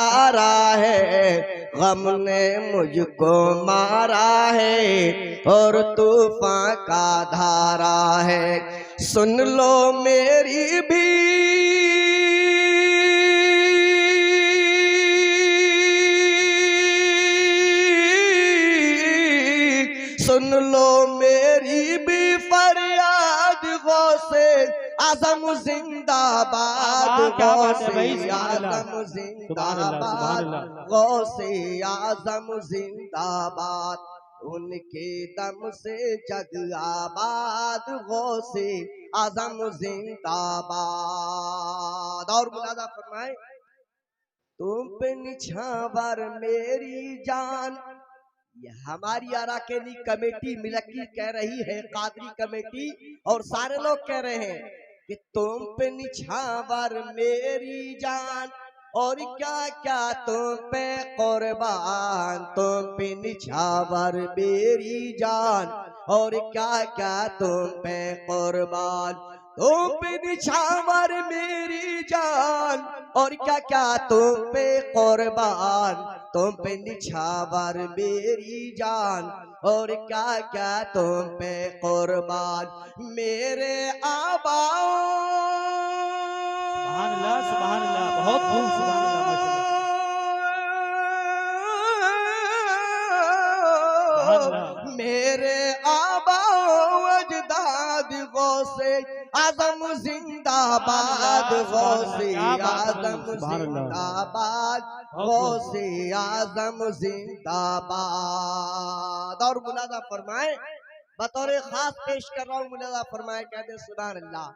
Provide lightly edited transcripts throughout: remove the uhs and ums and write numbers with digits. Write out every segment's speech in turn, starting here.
हारा है, गम ने मुझको मारा है और तूफान का धारा है। सुन लो मेरी भी सुन लो मेरी भी फरियाद, गौसे आजम जिंदाबाद, गौसे आजम जिंदाबाद, गौसे आजम जिंदाबाद। उनके दम से जग आबाद, गौसे आजम जिंदाबाद। और मुलाजा फरमाए, तुम पे निछावर मेरी जान। ये हमारी अराकेनी कमेटी मिलकी कह रही है, कादरी कमेटी और सारे लोग कह रहे हैं कि तुम पे निछावर मेरी जान, और क्या क्या तुम पे कुर्बान। तुम पे निछावर मेरी जान, और क्या क्या तुम पे कुर्बान। तुम पे निछावर मेरी जान, और क्या क्या तुम पे कुर्बान। तुम पे निछावर मेरी जान, और क्या क्या तुम पे कुर्बान। मेरे आबाओ, सुभान अल्लाह, सुभान अल्लाह, बहुत खूब, सुभान अल्लाह, माशाअल्लाह। मेरे आबाओ अजदाद, गौसे आजम जिंदाबाद, गौसे आजम जिंदाबाद, गौसे आजम जिंदाबाद। और मुलाजा फरमाए, बतौर खास पेश कर रहा हूँ, मुलाजा फरमाए, कहते सुभान अल्लाह।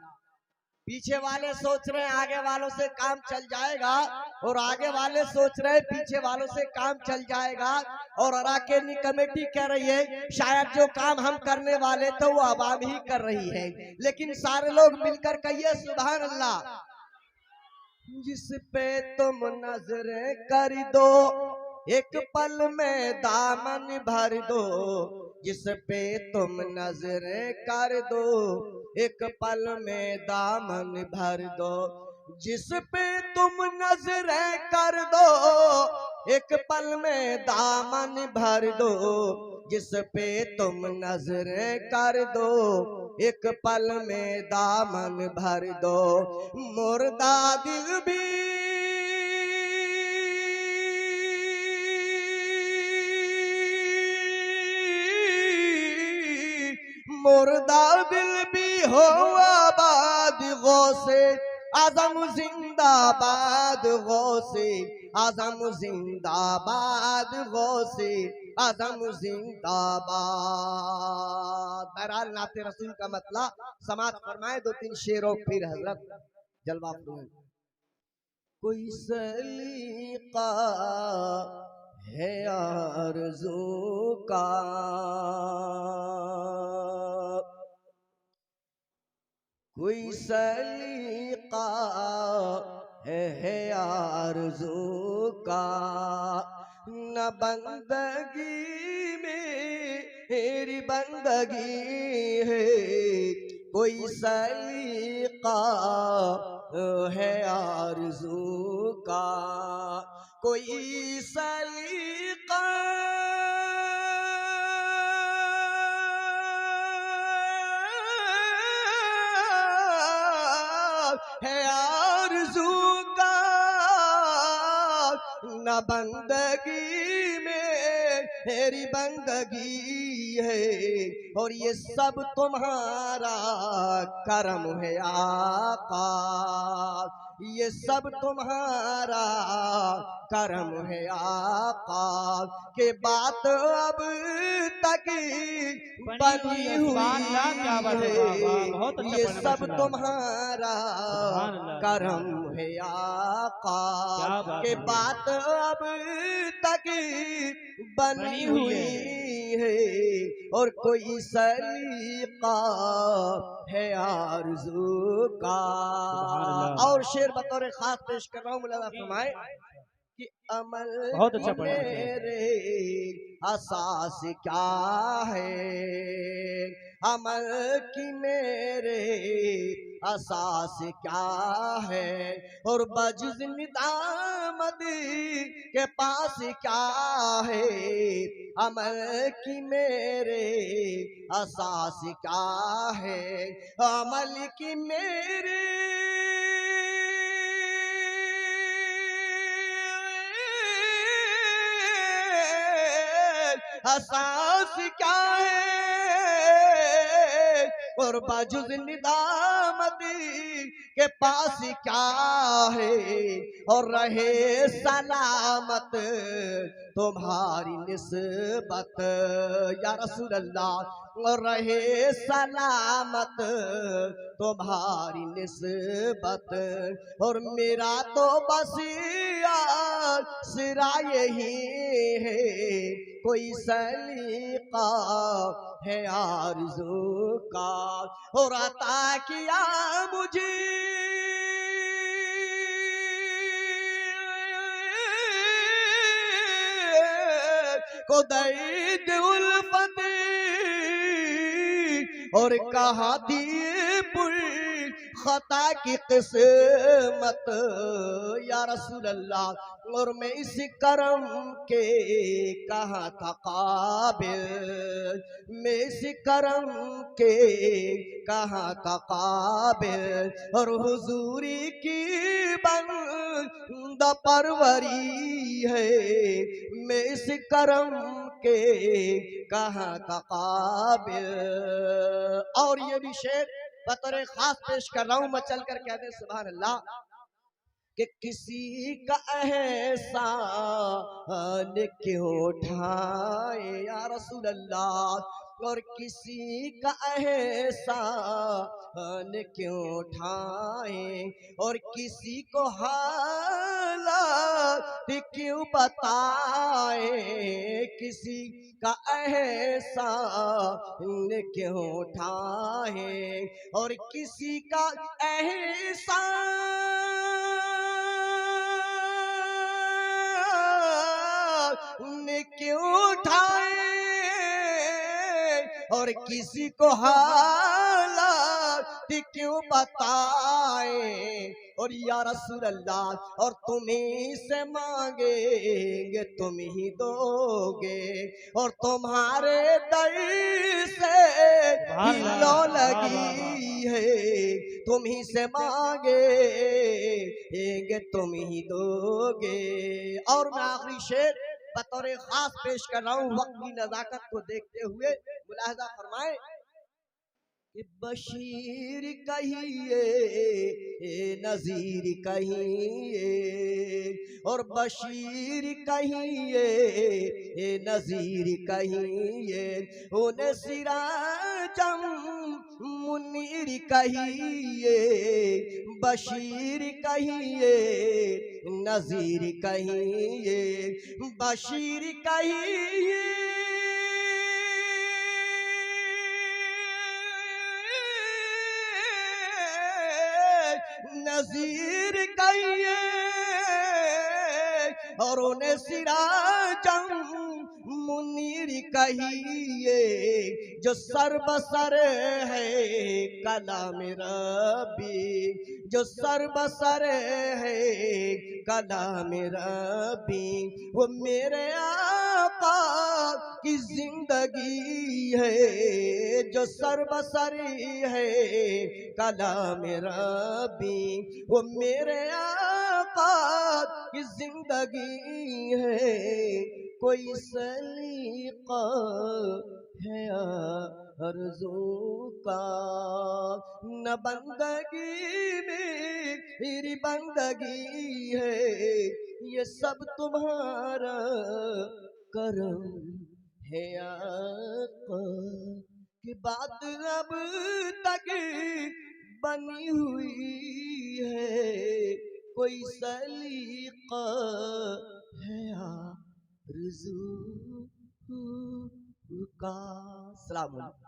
पीछे वाले सोच रहे हैं आगे वालों से काम चल जाएगा, और आगे वाले सोच रहे हैं पीछे वालों से काम चल जाएगा। और अराकेनी कमेटी कह रही है शायद जो काम हम करने वाले थे वो आवाम ही कर रही है, लेकिन सारे लोग मिलकर कहिए सुभान अल्लाह। जिस पे तुम नजरें कर दो, एक पल में दामन भर दो। जिस पे तुम नजरें कर दो, एक पल में दामन भर दो। जिस पे तुम नजरें कर दो, एक पल में दामन भर दो। जिस पे तुम नजरें कर दो, एक पल में दामन भर दो। मुर्दा दिल भी मुर्दा दिल भी हो आबाद, गौसे आजम जिंदाबाद, गौसे आजम जिंदाबाद, गौसे आजम जिंदाबाद। बहरहाल नाते रसूल का मतलब समाज फरमाए, दो तीन शेरों फिर हजरत जलवा फरमाए। कोई सलीका है आरज़ू का, कोई सलीका है आरज़ू का। न बंदगी में मेरी बंदगी है, कोई सलीका है आरज़ू का। कोई सलीका है आरज़ू का, न बंदगी में मेरी बंदगी है, और ये सब तुम्हारा करम है आका। ये सब तुम्हारा करम है आका, के बात अब तक बनी हुई है। ये सब तुम्हारा करम है आका, के बात अब तक बनी हुई है। और कोई सलीका है आरज़ू का। और शेर बतौर खास पेश कर रहा हूँ, मुलाज़ा फरमाए कि अमल बहुत अच्छा मेरे असास क्या है, अमल की मेरे असास क्या है। और बजुज़ निदामत के पास क्या है, अमल की मेरे असास क्या है, अमल की मेरे असास क्या है, और बाजुज निदामत के पास क्या है, और रहे सलामत तुम्हारी निस्बत या रसूल अल्लाह, और रहे सलामत तुम्हारी निस्बत, और मेरा तो बस सिरा यही है, कोई सलीका है आरज़ू का, और अता किया मुझे को दर्द उल्फत, और कहा दिए पुर खता की किस्मत या रसूल अल्लाह, और मैं इस करम के कहाँ था काबिल, मैं इस करम के कहाँ था काबिल, और हुजूरी की बंदा परवरी है, मैं इस करम के कहाँ का काबिल। और ये भी शेर बतौर खास पेश कर रहा हूं मैं, चल कर कहते सुभान अल्लाह, कि किसी का एहसान क्यों उठाए या रसूल अल्लाह, और किसी का एहसान क्यों उठाए, और किसी को हालात क्यों बताए, किसी का एहसान क्यों उठाए, और किसी का एहसान क्यों उठाए, और किसी को हालात क्यों बताए, और या रसूल अल्लाह, और तुम्हीं से मांगेंगे तुम ही दोगे, और तुम्हारे दर से ही लो लगी है, तुम ही से मांगेंगे तुम ही दोगे। और मैं आखिरी शेर बतौर खास पेश कर रहा हूँ, वक्त की नजाकत को देखते हुए मुलाहजा फरमाए कि बशीर कहिए नजीर कहिए, और बशीर कहिए नजीर कहिए, उन्हें सिराजम मुनीर कहिए, बशीर कहिए नजीर कहिए, बशीर कहिए नजीर कहिए, और उन्हें सिराजम मुनीर कहिए, जो सर बसर है कलाम रब्बी, जो सर बसर है कलाम रब्बी, वो मेरे आका की जिंदगी है, जो सर बसर है कलाम रब्बी, वो मेरे आका की जिंदगी है, कोई सलीका है आरज़ू का, न बंदगी मेरी बंदगी है, ये सब तुम्हारा करम है आका, की बात अब तक बनी हुई है, कोई सलीका है आरज़ू का। सलाम अलैकुम।